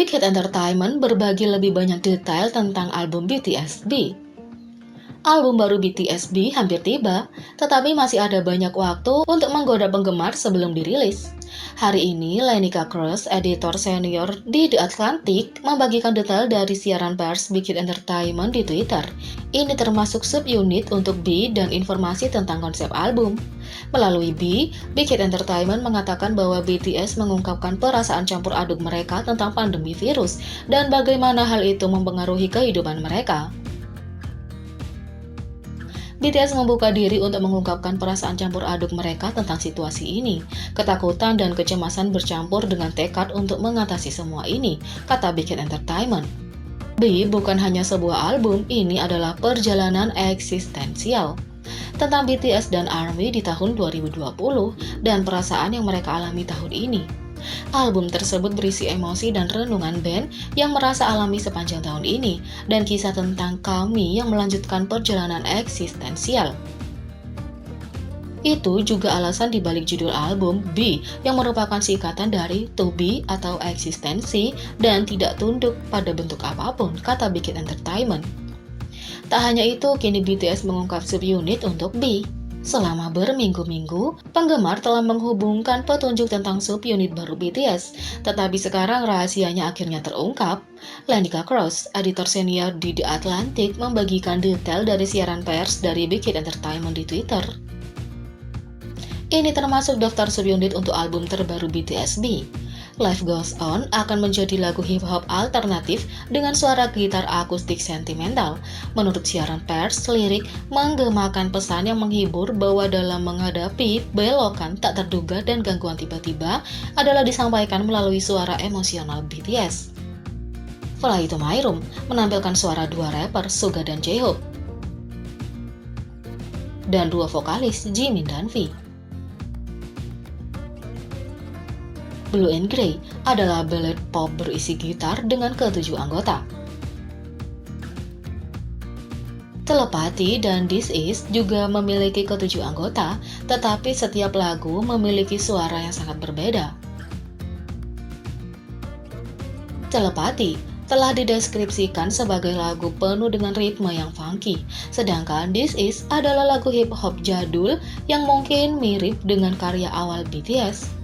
Big Hit Entertainment berbagi lebih banyak detail tentang album BTS B. Album baru BTS B hampir tiba, tetapi masih ada banyak waktu untuk menggoda penggemar sebelum dirilis. Hari ini, Lanika Cruz, editor senior di The Atlantic, membagikan detail dari siaran pers Big Hit Entertainment di Twitter. Ini termasuk subunit untuk B dan informasi tentang konsep album. Melalui B, Big Hit Entertainment mengatakan bahwa BTS mengungkapkan perasaan campur aduk mereka tentang pandemi virus dan bagaimana hal itu mempengaruhi kehidupan mereka. BTS membuka diri untuk mengungkapkan perasaan campur aduk mereka tentang situasi ini. Ketakutan dan kecemasan bercampur dengan tekad untuk mengatasi semua ini, kata Big Hit Entertainment. B bukan hanya sebuah album, ini adalah perjalanan eksistensial tentang BTS dan ARMY di tahun 2020 dan perasaan yang mereka alami tahun ini. Album tersebut berisi emosi dan renungan band yang merasa alami sepanjang tahun ini dan kisah tentang kami yang melanjutkan perjalanan eksistensial. Itu juga alasan dibalik judul album B yang merupakan singkatan dari to be atau eksistensi dan tidak tunduk pada bentuk apapun, kata Big Hit Entertainment. Tak hanya itu, kini BTS mengungkap subunit untuk B. Selama berminggu-minggu, penggemar telah menghubungkan petunjuk tentang subunit baru BTS, tetapi sekarang rahasianya akhirnya terungkap. Lanika Cruz, editor senior di The Atlantic, membagikan detail dari siaran pers dari Big Hit Entertainment di Twitter. Ini termasuk daftar subunit untuk album terbaru BTS B. Life Goes On akan menjadi lagu hip-hop alternatif dengan suara gitar akustik sentimental. Menurut siaran pers, lirik menggemakan pesan yang menghibur bahwa dalam menghadapi belokan tak terduga dan gangguan tiba-tiba adalah disampaikan melalui suara emosional BTS. Fly to My Room menampilkan suara dua rapper, Suga dan J-Hope, dan dua vokalis, Jimin dan V. Blue and Grey adalah ballad pop berisi gitar dengan ke-7 anggota. Telepathy dan This Is juga memiliki ke-7 anggota, tetapi setiap lagu memiliki suara yang sangat berbeda. Telepathy telah dideskripsikan sebagai lagu penuh dengan ritme yang funky, sedangkan This Is adalah lagu hip-hop jadul yang mungkin mirip dengan karya awal BTS.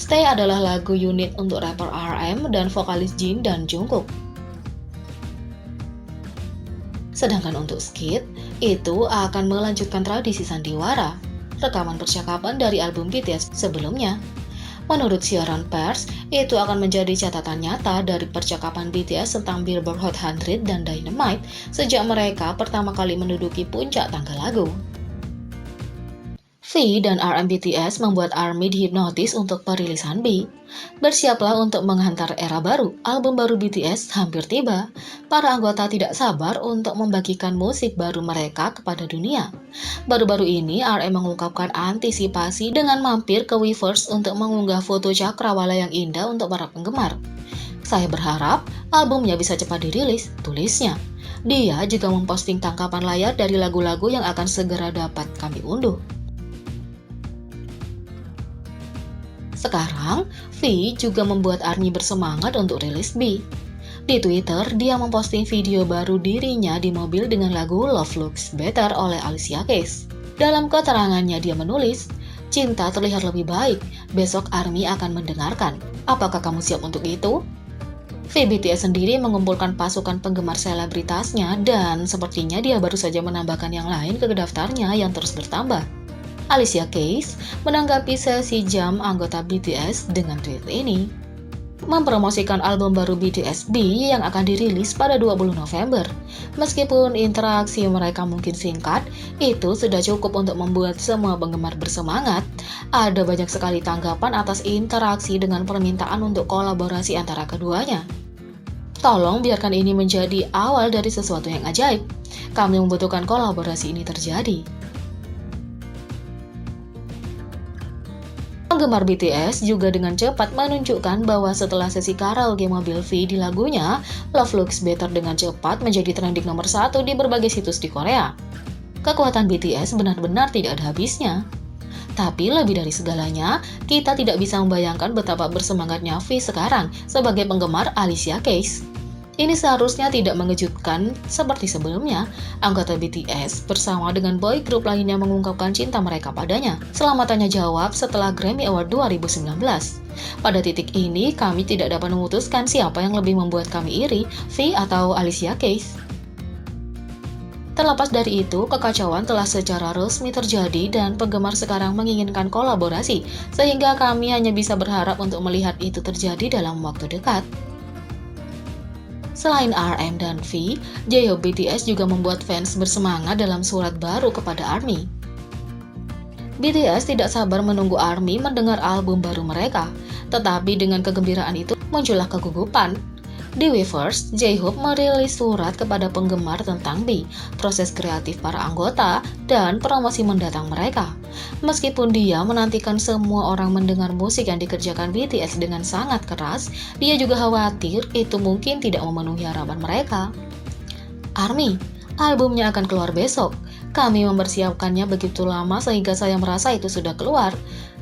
Stay adalah lagu unit untuk rapper RM dan vokalis Jin dan Jungkook. Sedangkan untuk Skid, itu akan melanjutkan tradisi sandiwara, rekaman percakapan dari album BTS sebelumnya. Menurut siaran pers, itu akan menjadi catatan nyata dari percakapan BTS tentang Billboard Hot 100 dan Dynamite sejak mereka pertama kali menduduki puncak tangga lagu. V dan RM BTS membuat ARMY dihipnotis untuk perilisan B. Bersiaplah untuk menghantar era baru, album baru BTS hampir tiba. Para anggota tidak sabar untuk membagikan musik baru mereka kepada dunia. Baru-baru ini, RM mengungkapkan antisipasi dengan mampir ke Weverse untuk mengunggah foto cakrawala yang indah untuk para penggemar. Saya berharap albumnya bisa cepat dirilis, tulisnya. Dia juga memposting tangkapan layar dari lagu-lagu yang akan segera dapat kami unduh. Sekarang, V juga membuat ARMY bersemangat untuk rilis B. Di Twitter, dia memposting video baru dirinya di mobil dengan lagu Love Looks Better oleh Alicia Keys. Dalam keterangannya dia menulis, "Cinta terlihat lebih baik, besok ARMY akan mendengarkan. Apakah kamu siap untuk itu?" BTS sendiri mengumpulkan pasukan penggemar selebritasnya dan sepertinya dia baru saja menambahkan yang lain ke daftarnya yang terus bertambah. Alicia Keys menanggapi sesi jam anggota BTS dengan tweet ini. Mempromosikan album baru BTS B yang akan dirilis pada 20 November. Meskipun interaksi mereka mungkin singkat, itu sudah cukup untuk membuat semua penggemar bersemangat. Ada banyak sekali tanggapan atas interaksi dengan permintaan untuk kolaborasi antara keduanya. Tolong biarkan ini menjadi awal dari sesuatu yang ajaib. Kami membutuhkan kolaborasi ini terjadi. Penggemar BTS juga dengan cepat menunjukkan bahwa setelah sesi karaoke mobil V di lagunya, Love Looks Better dengan cepat menjadi trending nomor 1 di berbagai situs di Korea. Kekuatan BTS benar-benar tidak ada habisnya. Tapi lebih dari segalanya, kita tidak bisa membayangkan betapa bersemangatnya V sekarang sebagai penggemar Alicia Keys. Ini seharusnya tidak mengejutkan seperti sebelumnya, anggota BTS bersama dengan boy group lainnya mengungkapkan cinta mereka padanya selama tanya jawab setelah Grammy Award 2019. Pada titik ini, kami tidak dapat memutuskan siapa yang lebih membuat kami iri, V atau Alicia Keys. Terlepas dari itu, kekacauan telah secara resmi terjadi dan penggemar sekarang menginginkan kolaborasi, sehingga kami hanya bisa berharap untuk melihat itu terjadi dalam waktu dekat. Selain RM dan V, J-Hope BTS juga membuat fans bersemangat dalam surat baru kepada ARMY. BTS tidak sabar menunggu ARMY mendengar album baru mereka, tetapi dengan kegembiraan itu muncullah kegugupan. Di Weverse, J-Hope merilis surat kepada penggemar tentang B, proses kreatif para anggota, dan promosi mendatang mereka. Meskipun dia menantikan semua orang mendengar musik yang dikerjakan BTS dengan sangat keras, dia juga khawatir itu mungkin tidak memenuhi harapan mereka. ARMY, albumnya akan keluar besok. Kami mempersiapkannya begitu lama sehingga saya merasa itu sudah keluar.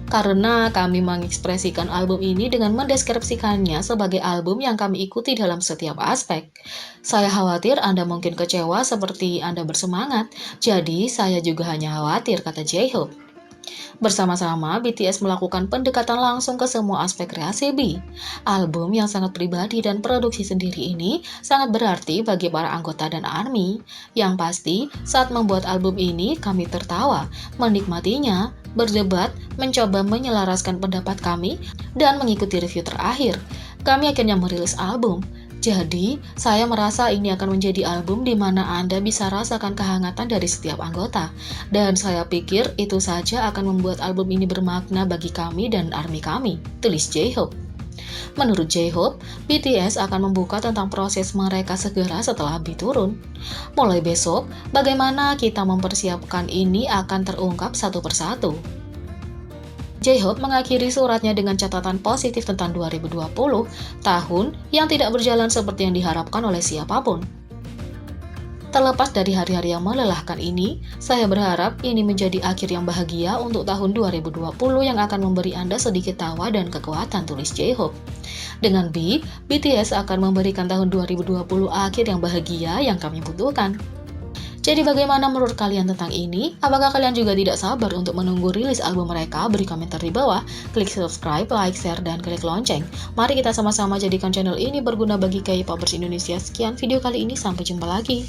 Karena kami mengekspresikan album ini dengan mendeskripsikannya sebagai album yang kami ikuti dalam setiap aspek. Saya khawatir Anda mungkin kecewa seperti Anda bersemangat, jadi saya juga hanya khawatir, kata J-Hope. Bersama-sama, BTS melakukan pendekatan langsung ke semua aspek kreasi B. Album yang sangat pribadi dan produksi sendiri ini sangat berarti bagi para anggota dan ARMY. Yang pasti, saat membuat album ini, kami tertawa, menikmatinya, berdebat, mencoba menyelaraskan pendapat kami, dan mengikuti review terakhir. Kami akhirnya merilis album. Jadi, saya merasa ini akan menjadi album di mana Anda bisa rasakan kehangatan dari setiap anggota. Dan saya pikir itu saja akan membuat album ini bermakna bagi kami dan ARMY kami, tulis J-Hope. Menurut J-Hope, BTS akan membuka tentang proses mereka segera setelah B turun. Mulai besok, bagaimana kita mempersiapkan ini akan terungkap satu persatu. J-Hope mengakhiri suratnya dengan catatan positif tentang 2020, tahun yang tidak berjalan seperti yang diharapkan oleh siapapun. Terlepas dari hari-hari yang melelahkan ini, saya berharap ini menjadi akhir yang bahagia untuk tahun 2020 yang akan memberi Anda sedikit tawa dan kekuatan, tulis J-Hope. Dengan B, BTS akan memberikan tahun 2020 akhir yang bahagia yang kami butuhkan. Jadi bagaimana menurut kalian tentang ini? Apakah kalian juga tidak sabar untuk menunggu rilis album mereka? Beri komentar di bawah, klik subscribe, like, share, dan klik lonceng. Mari kita sama-sama jadikan channel ini berguna bagi K-popers Indonesia. Sekian video kali ini, sampai jumpa lagi.